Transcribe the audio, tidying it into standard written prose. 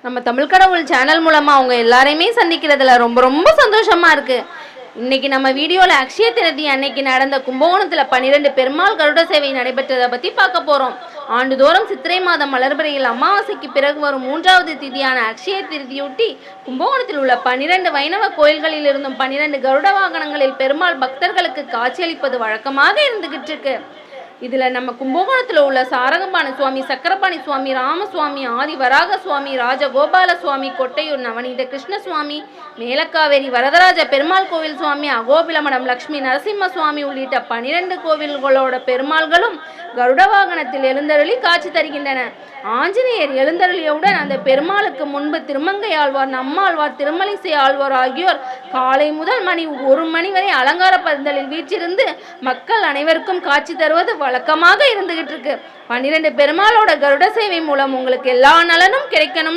நம்ம தமிழ் கடவுள் சேனல் மூலமா அவங்க எல்லாரையுமே சந்திக்கிறதுல ரொம்ப ரொம்ப சந்தோஷமா இருக்கு. இன்னைக்கு நம்ம வீடியோல அக்ஷய திருதி அன்னைக்கு நடந்த கும்பகோணத்துல 12 பெருமாள் கருட சேவை நடைபெற்றதை பத்தி பார்க்க போறோம். ஆண்டுதோறும் சித்திரை மாதம் மலர்பிறையில் அமாவாசைக்கு பிறகு வரும் 3வது திதியான அக்ஷய திருதியொட்டி கும்பகோணத்தில் உள்ள 12 வைணவ கோயில்களில் இருந்தும் 12 கருட வாகனங்களில் பெருமாள் பக்தர்களுக்கு காட்சியளிப்பது வழக்கமாக இருந்துகிட்டு இருக்கு. இதுல நம்ம கும்பகோணத்துல உள்ள சாரகபாணி சுவாமி, சக்கரபாணி சுவாமி, ராமசுவாமி, ஆதி வராக சுவாமி, ராஜகோபால சுவாமி, கொட்டையூர் நவநீத கிருஷ்ணசுவாமி, மேலக்காவேரி வரதராஜ பெருமாள் கோவில் சுவாமி, அகோபிலமடம் லட்சுமி நரசிம்ம சுவாமி உள்ளிட்ட 12 கோவில்களோட பெருமாள்களும் கருட வாகனத்தில் எழுந்தருளி காட்சி தருகின்றன. ஆஞ்சநேயர் எழுந்தருளியவுடன் அந்த பெருமாளுக்கு முன்பு திருமங்கை ஆழ்வார், நம்மாழ்வார், திருமலிசை ஆழ்வார் ஆகியோர் காலை முதல் 1 மணி வரை அலங்கார பந்தலில் வீற்றிருந்து மக்கள் அனைவருக்கும் காட்சி தருவது வழக்கமாக இருந்துகிட்டு இருக்கு. 12 பெருமாளோட கருட சேவை மூலம் உங்களுக்கு எல்லா நலனும் கிடைக்கணும்.